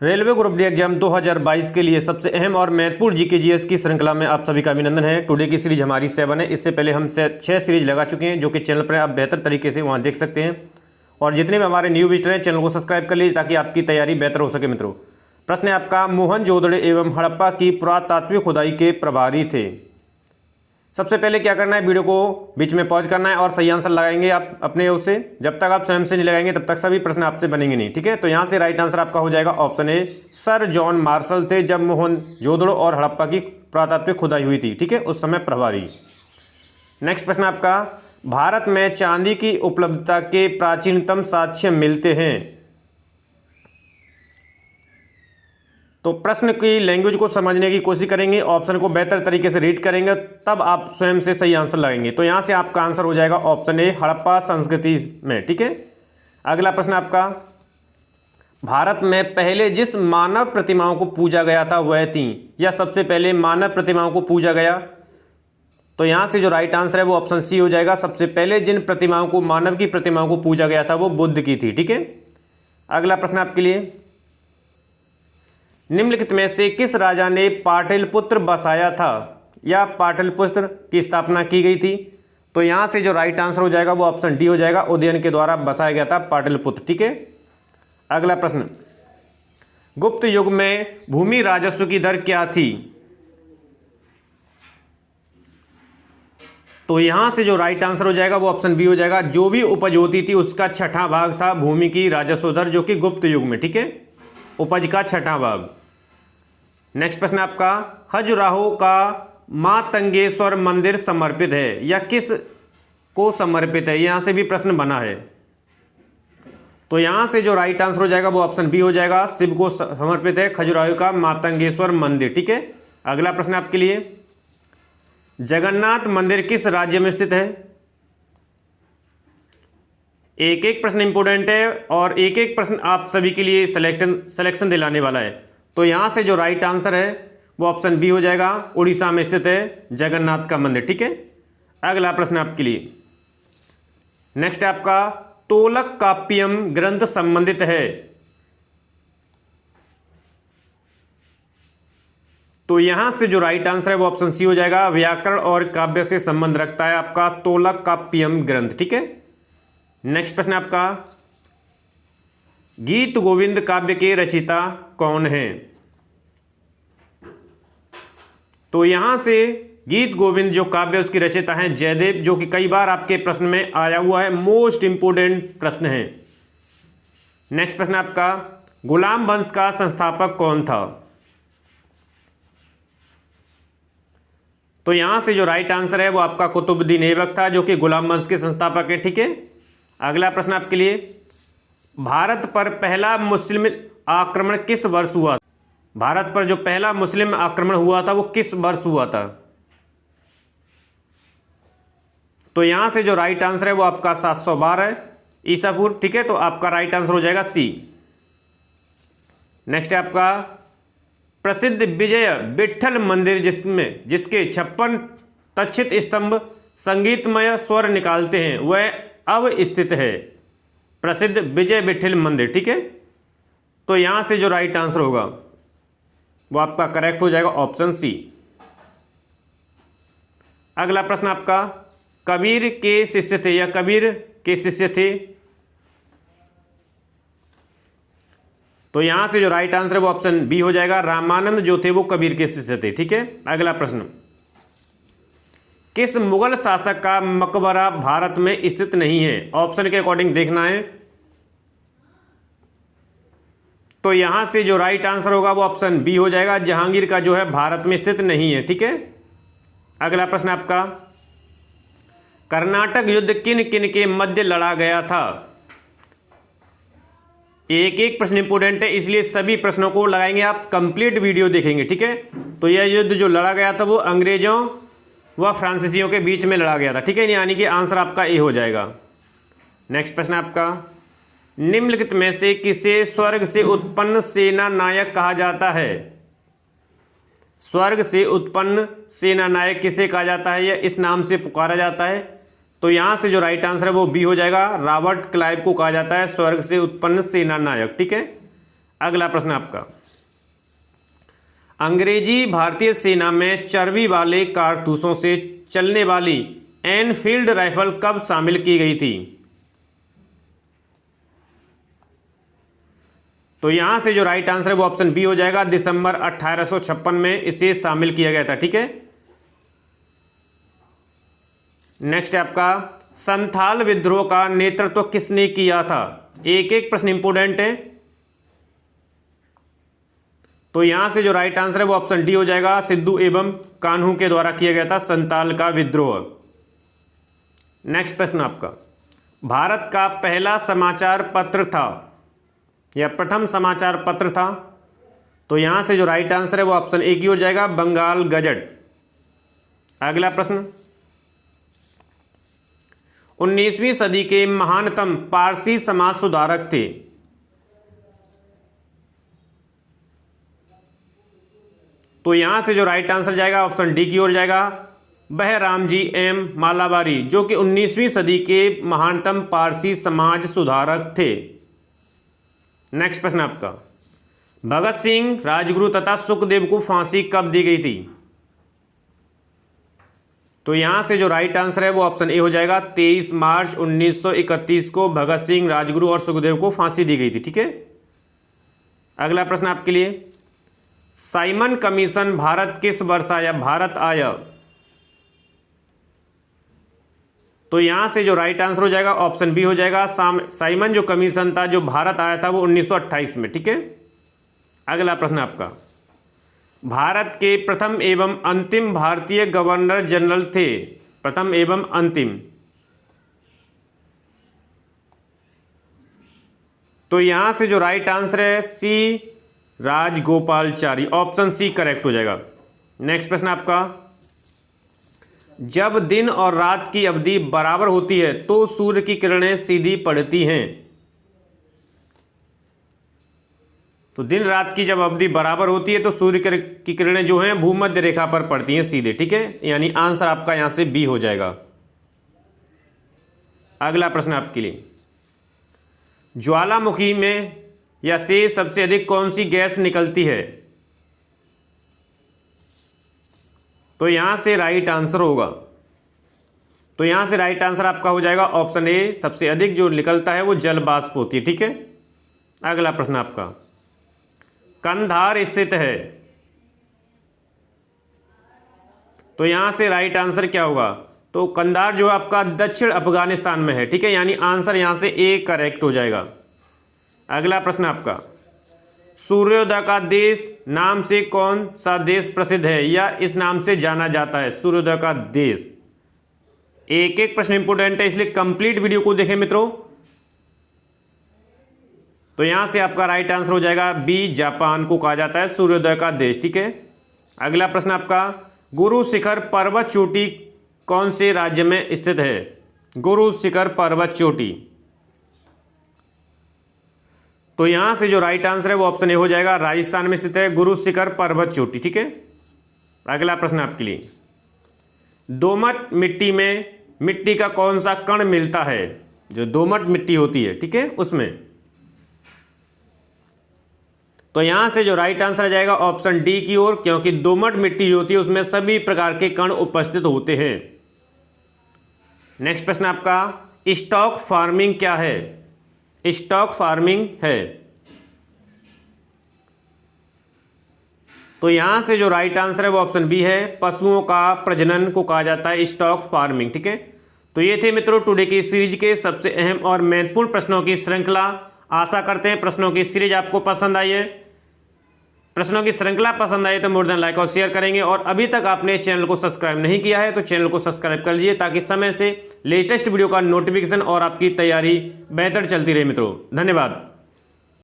Railway group D exam 2022 के लिए सबसे अहम और महत्वपूर्ण जीके जीएस की श्रृंखला में आप सभी का अभिनंदन है। टुडे की सीरीज हमारी 7 है। इससे पहले हम 6 सीरीज लगा चुके हैं, जो कि चैनल पर आप बेहतर तरीके से वहां देख सकते हैं। और जितने भी हमारे न्यू विजिटर हैं, चैनल को सब्सक्राइब कर लीजिए ताकि आपकी तैयारी बेहतर हो सके। मित्रों, प्रश्न है आपका, मोहनजोदड़ो एवं हड़प्पा की पुरातात्विक खुदाई के प्रभारी थे। सबसे पहले क्या करना है, वीडियो को बीच में पॉज करना है और सही आंसर लगाएंगे आप अपने ओर से। जब तक आप स्वयं से नहीं लगाएंगे तब तक सभी प्रश्न आपसे बनेंगे नहीं, ठीक है। तो यहाँ से राइट आंसर आपका हो जाएगा option A, sir John Marshall थे जब मोहनजोदड़ो और हड़प्पा की पुरातात्विक खुदाई हुई थी, ठीक है, उस समय प्रभारी। नेक्स्ट प्रश्न आपका, भारत में चांदी की उपलब्धता के प्राचीनतम साक्ष्य मिलते हैं। तो प्रश्न की लैंग्वेज को समझने की कोशिश करेंगे, ऑप्शन को बेहतर तरीके से रीड करेंगे, तब आप स्वयं से सही आंसर लगाएंगे। तो यहां से आपका आंसर हो जाएगा ऑप्शन ए, हड़प्पा संस्कृति में, ठीक है। अगला प्रश्न आपका, भारत में पहले जिस मानव प्रतिमाओं को पूजा गया था वह थी, या सबसे पहले मानव प्रतिमाओं को पूजा गया। तो यहां से जो राइट आंसर है वो ऑप्शन सी हो जाएगा। सबसे पहले जिन प्रतिमाओं को, मानव की प्रतिमाओं को पूजा गया था वो बुद्ध की थी, ठीक है। अगला प्रश्न आपके लिए, निम्नलिखित में से किस राजा ने पाटलिपुत्र बसाया था, या पाटलिपुत्र की स्थापना की गई थी। तो यहां से जो राइट आंसर हो जाएगा वो ऑप्शन डी हो जाएगा, उदयन के द्वारा बसाया गया था पाटलिपुत्र, ठीक है। अगला प्रश्न, गुप्त युग में भूमि राजस्व की दर क्या थी। तो यहां से जो राइट आंसर हो जाएगा वो ऑप्शन बी हो जाएगा, जो भी उपज होती थी उसका छठा भाग था भूमि की राजस्व दर, जो कि गुप्त युग में, ठीक है, उपज का छठा भाग। नेक्स्ट प्रश्न आपका, खजुराहो का मां तंगेश्वर मंदिर समर्पित है, या किस को समर्पित है। यहां से भी प्रश्न बना है। तो यहां से जो राइट आंसर हो जाएगा वो ऑप्शन बी हो जाएगा, शिव को समर्पित है खजुराहो का मां तंगेश्वर मंदिर, ठीक है। अगला प्रश्न आपके लिए, जगन्नाथ मंदिर किस राज्य में स्थित है। एक एक प्रश्न इंपोर्टेंट है और एक एक प्रश्न आप सभी के लिए सिलेक्शन दिलाने वाला है। तो यहां से जो राइट आंसर है वो ऑप्शन बी हो जाएगा, उड़ीसा में स्थित है जगन्नाथ का मंदिर, ठीक है। अगला प्रश्न आपके लिए, नेक्स्ट है आपका, तोलकाप्पियम ग्रंथ संबंधित है। तो यहां से जो राइट आंसर है वो ऑप्शन सी हो जाएगा, व्याकरण और काव्य से संबंध रखता है आपका तोलकाप्पियम ग्रंथ, ठीक है। नेक्स्ट प्रश्न आपका, गीत गोविंद काव्य के रचयिता कौन हैं। तो यहां से गीत गोविंद जो काव्य उसकी रचयिता हैं जयदेव, जो कि कई बार आपके प्रश्न में आया हुआ है, मोस्ट इंपोर्टेंट प्रश्न है। नेक्स्ट प्रश्न आपका, गुलाम वंश का संस्थापक कौन था। तो यहां से जो राइट आंसर है वो आपका कुतुबुद्दीन ऐबक था, जो कि गुलाम वंश के संस्थापक हैं, ठीक है। अगला प्रश्न आपके लिए, भारत पर पहला मुस्लिम आक्रमण किस वर्ष हुआ। भारत पर जो पहला मुस्लिम आक्रमण हुआ था वो किस वर्ष हुआ था। तो यहां से जो राइट आंसर है वो आपका 712 ईसा पूर्व, ठीक है। तो आपका राइट आंसर हो जाएगा सी। नेक्स्ट है आपका, प्रसिद्ध विजय विट्ठल मंदिर जिसके 56 तक्षित स्तंभ संगीतमय स्वर निकालते हैं वह अब स्थित है। प्रसिद्ध विजय विट्ठल मंदिर, ठीक है। तो यहां से जो राइट आंसर होगा वो आपका करेक्ट हो जाएगा ऑप्शन सी। अगला प्रश्न आपका, कबीर के शिष्य थे, या कबीर के शिष्य थे। तो यहां से जो राइट आंसर है वो ऑप्शन बी हो जाएगा, रामानंद जो थे वो कबीर के शिष्य थे, ठीक है। अगला प्रश्न, किस मुगल शासक का मकबरा भारत में स्थित नहीं है। ऑप्शन के अकॉर्डिंग देखना है। तो यहां से जो राइट आंसर होगा वो ऑप्शन बी हो जाएगा, जहांगीर का जो है भारत में स्थित नहीं है, ठीक है। अगला प्रश्न आपका, कर्नाटक युद्ध किन किन के मध्य लड़ा गया था। एक एक प्रश्न इंपोर्टेंट है, इसलिए सभी प्रश्नों को लगाएंगे आप, कंप्लीट वीडियो देखेंगे, ठीक है। तो यह युद्ध जो लड़ा गया था वो अंग्रेजों व फ्रांसीसियों के बीच में लड़ा गया था, ठीक है, यानी कि आंसर आपका ए हो जाएगा। नेक्स्ट प्रश्न आपका, निम्नलिखित में से किसे स्वर्ग से उत्पन्न सेना नायक कहा जाता है। स्वर्ग से उत्पन्न सेना नायक किसे कहा जाता है, या इस नाम से पुकारा जाता है। तो यहां से जो राइट आंसर है वो बी हो जाएगा, रॉबर्ट क्लाइव को कहा जाता है स्वर्ग से उत्पन्न सेना नायक, ठीक है। अगला प्रश्न आपका, अंग्रेजी भारतीय सेना में चर्बी वाले कारतूसों से चलने वाली एनफील्ड राइफल कब शामिल की गई थी? तो यहां से जो राइट आंसर है वो ऑप्शन बी हो जाएगा, दिसंबर 1856 में इसे शामिल किया गया था। ठीक है, नेक्स्ट है आपका, संथाल विद्रोह का नेतृत्व किसने किया था? एक एक प्रश्न इंपोर्टेंट है, तो यहां से जो राइट आंसर है वो ऑप्शन डी हो जाएगा, सिद्धू एवं कान्हू के द्वारा किया गया था संथाल का विद्रोह। नेक्स्ट प्रश्न आपका, भारत का पहला समाचार पत्र था या प्रथम समाचार पत्र था? तो यहां से जो राइट आंसर है वो ऑप्शन ए की हो जाएगा, बंगाल गजट। अगला प्रश्न, 19वीं सदी के महानतम पारसी समाज सुधारक थे? तो यहां से जो राइट आंसर जाएगा ऑप्शन डी की ओर जाएगा, बहराम जी एम मालाबारी, जो कि 19वीं सदी के महानतम पारसी समाज सुधारक थे। नेक्स्ट प्रश्न आपका, भगत सिंह, राजगुरु तथा सुखदेव को फांसी कब दी गई थी? तो यहां से जो राइट आंसर है वो ऑप्शन ए हो जाएगा, 23 मार्च 1931 को भगत सिंह, राजगुरु और सुखदेव को फांसी दी गई थी। ठीक है, अगला प्रश्न आपके लिए, साइमन कमीशन भारत किस वर्ष आया? भारत आया? तो यहां से जो राइट आंसर हो जाएगा ऑप्शन बी हो जाएगा, साइमन जो कमीशन था जो भारत आया था वो 1928 में। ठीक है, अगला प्रश्न आपका, भारत के प्रथम एवं अंतिम भारतीय गवर्नर जनरल थे? प्रथम एवं अंतिम, तो यहां से जो राइट आंसर है सी, राजगोपालचारी, ऑप्शन सी करेक्ट हो जाएगा। नेक्स्ट प्रश्न आपका, जब दिन और रात की अवधि बराबर होती है तो सूर्य की किरणें सीधी पड़ती हैं? तो दिन रात की जब अवधि बराबर होती है तो सूर्य की किरणें जो हैं भूमध्य रेखा पर पड़ती हैं सीधे। ठीक है, यानी आंसर आपका यहां से बी हो जाएगा। अगला प्रश्न आपके लिए, ज्वालामुखी में या से सबसे अधिक कौन सी गैस निकलती है? तो यहां से राइट आंसर होगा, तो यहां से राइट आंसर आपका हो जाएगा ऑप्शन ए, सबसे अधिक जो निकलता है वो जल वाष्प होती है। ठीक है, अगला प्रश्न आपका, कंधार स्थित है? तो यहां से राइट आंसर क्या होगा? तो कंधार जो आपका दक्षिण अफगानिस्तान में है। ठीक है, यानी आंसर यहां से ए करेक्ट हो जाएगा। अगला प्रश्न आपका, सूर्योदय का देश नाम से कौन सा देश प्रसिद्ध है या इस नाम से जाना जाता है? सूर्योदय का देश, एक एक प्रश्न इंपोर्टेंट है इसलिए कंप्लीट वीडियो को देखें मित्रों। तो यहां से आपका राइट आंसर हो जाएगा बी, जापान को कहा जाता है सूर्योदय का देश। ठीक है, अगला प्रश्न आपका, गुरु शिखर पर्वत चोटी कौन से राज्य में स्थित है? गुरु शिखर पर्वत चोटी, तो यहां से जो राइट आंसर है वो ऑप्शन ए हो जाएगा, राजस्थान में स्थित है गुरु शिखर पर्वत चोटी। ठीक है, अगला प्रश्न आपके लिए, दोमट मिट्टी में मिट्टी का कौन सा कण मिलता है? जो दोमट मिट्टी होती है, ठीक है, उसमें, तो यहां से जो राइट आंसर आ जाएगा ऑप्शन डी की ओर, क्योंकि दोमट मिट्टी होती है उसमें सभी प्रकार के कण उपस्थित होते हैं। नेक्स्ट प्रश्न आपका, स्टॉक फार्मिंग क्या है? स्टॉक फार्मिंग है, तो यहां से जो राइट आंसर है वो ऑप्शन बी है, पशुओं का प्रजनन को कहा जाता है स्टॉक फार्मिंग। ठीक है, तो ये थे मित्रों टुडे की सीरीज के सबसे अहम और महत्वपूर्ण प्रश्नों की श्रृंखला। आशा करते हैं प्रश्नों की सीरीज आपको पसंद आई है। प्रश्नों की श्रृंखला पसंद आई तो मोर देन लाइक और शेयर करेंगे, और अभी तक आपने चैनल को सब्सक्राइब नहीं किया है तो चैनल को सब्सक्राइब कर लीजिए ताकि समय से लेटेस्ट वीडियो का नोटिफिकेशन और आपकी तैयारी बेहतर चलती रहे मित्रों। धन्यवाद।